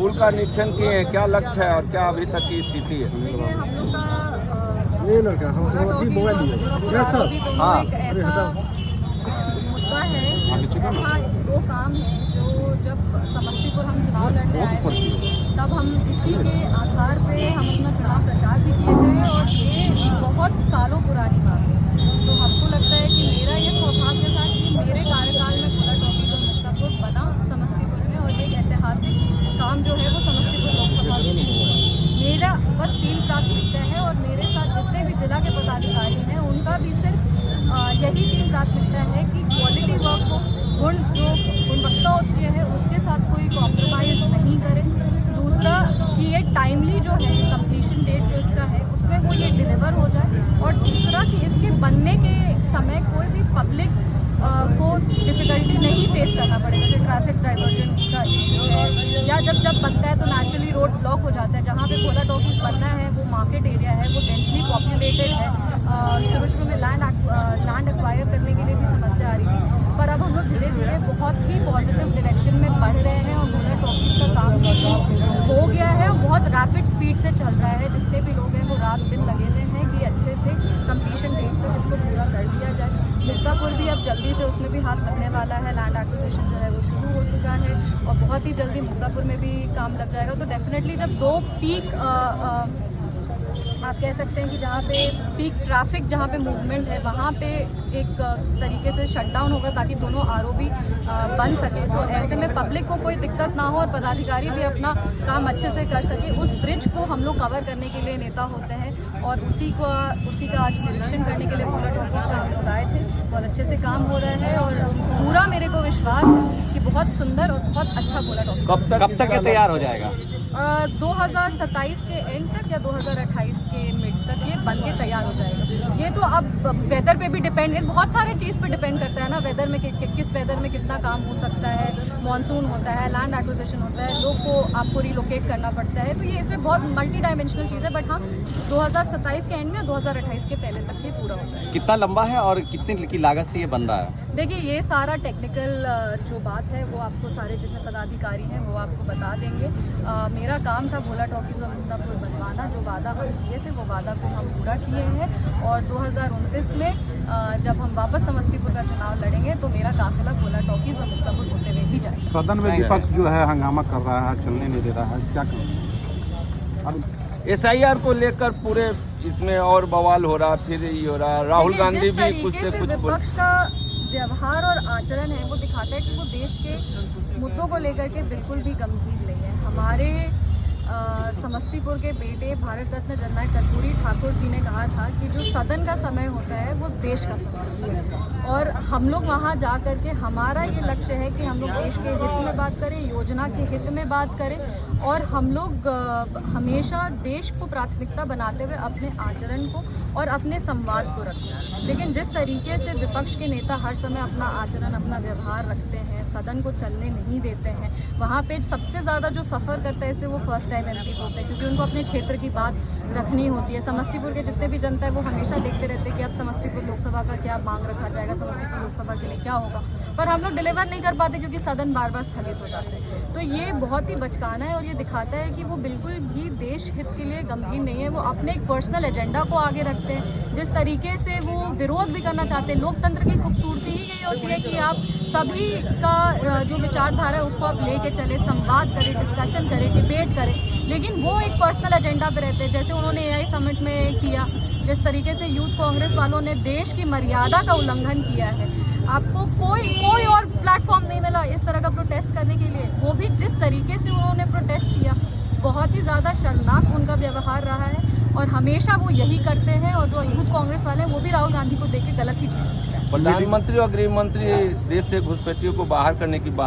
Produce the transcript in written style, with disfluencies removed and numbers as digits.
पुल का निरीक्षण किए हैं, क्या लक्ष्य है और क्या अभी तक की स्थिति है? देखिए हम लोग का ये लड़का हम तो पूरा मोबाइल टॉपिक लिया पूरा यस सर टॉपिक हाँ। एक ऐसा मुद्दा है, ऐसा वो काम है जो जब समस्तीपुर हम चुनाव लड़ने आए थे तब हम इसी के आधार पे हम अपना चुनाव प्रचार भी किए थे और ये बहुत सालों पुरानी बात है। तो हमको लगता है कि मेरा ये सौभाग्य था कि मेरे कार्यकाल में खुला टॉपिक और मुक्तापुर बना समस्तीपुर में और एक ऐतिहासिक काम जो है वो समस्तीपुर लोकसभा में हुआ। मेरा बस 3 प्राथमिकता है और मेरे साथ जितने भी जिला के पदाधिकारी हैं उनका भी सिर्फ यही 3 प्राथमिकता है कि क्वालिटी वर्क हो, गुणवत्ता होती है उसके साथ कोई कॉम्प्रोमाइज़ नहीं करें। दूसरा कि ये टाइमली जो है कंप्लीशन डेट जो इसका है उसमें वो ये डिलीवर हो जाए। और तीसरा कि इसके बनने के समय कोई भी पब्लिक को डिफ़िकल्टी नहीं फेस करना पड़े, जैसे ट्रैफिक डाइवर्जन का इशू है या जब बनता है तो नेचुरली रोड ब्लॉक हो जाता है। जहाँ पे खोला टॉकीज बनना है वो मार्केट एरिया है, वो डेंसली पॉपुलेटेड है। शुरू में लैंड एक्वायर करने के लिए भी समस्या आ रही थी, पर अब हम लोग धीरे धीरे बहुत ही पॉजिटिव डायरेक्शन में बढ़ रहे हैं और खोला टॉकीज का काम शुरू हो गया है और बहुत रैपिड स्पीड से चल रहा है। जितने भी लोग हैं वो रात दिन लगे हुए हैं कि अच्छे से कंप्लीशन डेट तक इसको पूरा कर दिया जाए। मुक्तापुर भी अब जल्दी से उसमें भी हाथ लगने वाला है, लैंड एक्विजिशन जो है वो शुरू हो चुका है और बहुत ही जल्दी मुक्तापुर में भी काम लग जाएगा। तो डेफिनेटली जब 2 पीक आप कह सकते हैं कि जहाँ पे पीक ट्रैफिक जहाँ पे मूवमेंट है वहाँ पे एक तरीके से शटडाउन होगा ताकि दोनों आरओबी बन सके, तो ऐसे में पब्लिक को कोई दिक्कत ना हो और पदाधिकारी भी अपना काम अच्छे से कर सके। उस ब्रिज को हम लोग कवर करने के लिए नेता होते हैं और उसी का आज निरीक्षण करने के लिए खोला टॉकीज का हम लोग आए थे। बहुत अच्छे से काम हो रहा है और पूरा मेरे को विश्वास है कि बहुत सुंदर और बहुत अच्छा खोला टॉकीज कब तक ये तैयार हो जाएगा? 2027 के एंड तक या 2028 के मिड तक ये बन के तैयार हो जाएगा। ये तो अब वेदर पे भी डिपेंड है, बहुत सारे चीज़ पे डिपेंड करता है ना, वेदर में किस वेदर में कितना काम हो सकता है, मॉनसून होता है, लैंड एक्विजिशन होता है, लोग को आपको रिलोकेट करना पड़ता है, तो ये इसमें बहुत मल्टी डायमेंशनल चीज़ है। बट हाँ 2027 के एंड में 2028 के पहले तक ये पूरा हो जाएगा। कितना लंबा है और कितनी की लागत से ये बन रहा है? देखिए ये सारा टेक्निकल जो बात है वो आपको सारे जितने पदाधिकारी हैं वो आपको बता देंगे। मेरा काम था भोला टॉकीज और मुक्तापुर बनवाना, जो वादा हम किए थे वो वादा को हम पूरा किए हैं और 2029 में जब हम वापस समस्तीपुर का चुनाव लड़ेंगे तो मेरा काफिला भोला टॉकीज और मुक्तापुर होते हुए ही जाएगा। सदन में विपक्ष जो है हंगामा कर रहा है, चलने नहीं दे रहा है, क्या करें? SIR को लेकर पूरे इसमें और बवाल हो रहा, फिर ये हो रहा, राहुल गांधी भी कुछ से कुछ विपक्ष का व्यवहार और आचरण है वो दिखाता है कि वो देश के मुद्दों को लेकर के बिल्कुल भी गंभीर नहीं है। हमारे समस्तीपुर के बेटे भारत रत्न जननायक कर्पूरी ठाकुर जी ने कहा था कि जो सदन का समय होता है वो देश का समय है और हम लोग वहाँ जा कर के हमारा ये लक्ष्य है कि हम लोग देश के हित में बात करें, योजना के हित में बात करें और हम लोग हमेशा देश को प्राथमिकता बनाते हुए अपने आचरण को और अपने संवाद को रखें। लेकिन जिस तरीके से विपक्ष के नेता हर समय अपना आचरण, अपना व्यवहार रखते हैं, सदन को चलने नहीं देते हैं, वहाँ पे सबसे ज़्यादा जो सफ़र करता है इससे वो फर्स्ट टाइम MPs होते हैं क्योंकि उनको अपने क्षेत्र की बात रखनी होती है। समस्तीपुर के जितने भी जनता है वो हमेशा देखते रहते हैं कि अब समस्तीपुर लोकसभा का क्या मांग रखा जाएगा, समस्तीपुर लोकसभा के लिए क्या होगा, पर हम लोग डिलीवर नहीं कर पाते क्योंकि सदन बार बार स्थगित हो जाते हैं। तो ये बहुत ही बचकाना है और ये दिखाता है कि वो बिल्कुल भी देश हित के लिए गंभीर नहीं है। वो अपने एक पर्सनल एजेंडा को आगे रखते हैं, जिस तरीके से वो विरोध भी करना चाहते हैं। लोकतंत्र की खूबसूरती ही यही होती है कि आप सभी का जो विचारधारा है उसको आप लेके चले, संवाद करें, डिस्कशन करें, डिबेट करें, लेकिन वो एक पर्सनल एजेंडा पे रहते हैं। जैसे उन्होंने AI समिट में किया, जिस तरीके से यूथ कांग्रेस वालों ने देश की मर्यादा का उल्लंघन किया है, आपको कोई और प्लेटफॉर्म नहीं मिला इस तरह का प्रोटेस्ट करने के लिए। वो भी जिस तरीके से उन्होंने प्रोटेस्ट किया, बहुत ही ज़्यादा शर्मनाक उनका व्यवहार रहा है और हमेशा वो यही करते हैं और जो यूथ कांग्रेस वाले हैं वो भी राहुल गांधी को देख के गलत ही चीज़ सीख रहे हैं। प्रधानमंत्री और गृह मंत्री देश से घुसपैठियों को बाहर करने की बात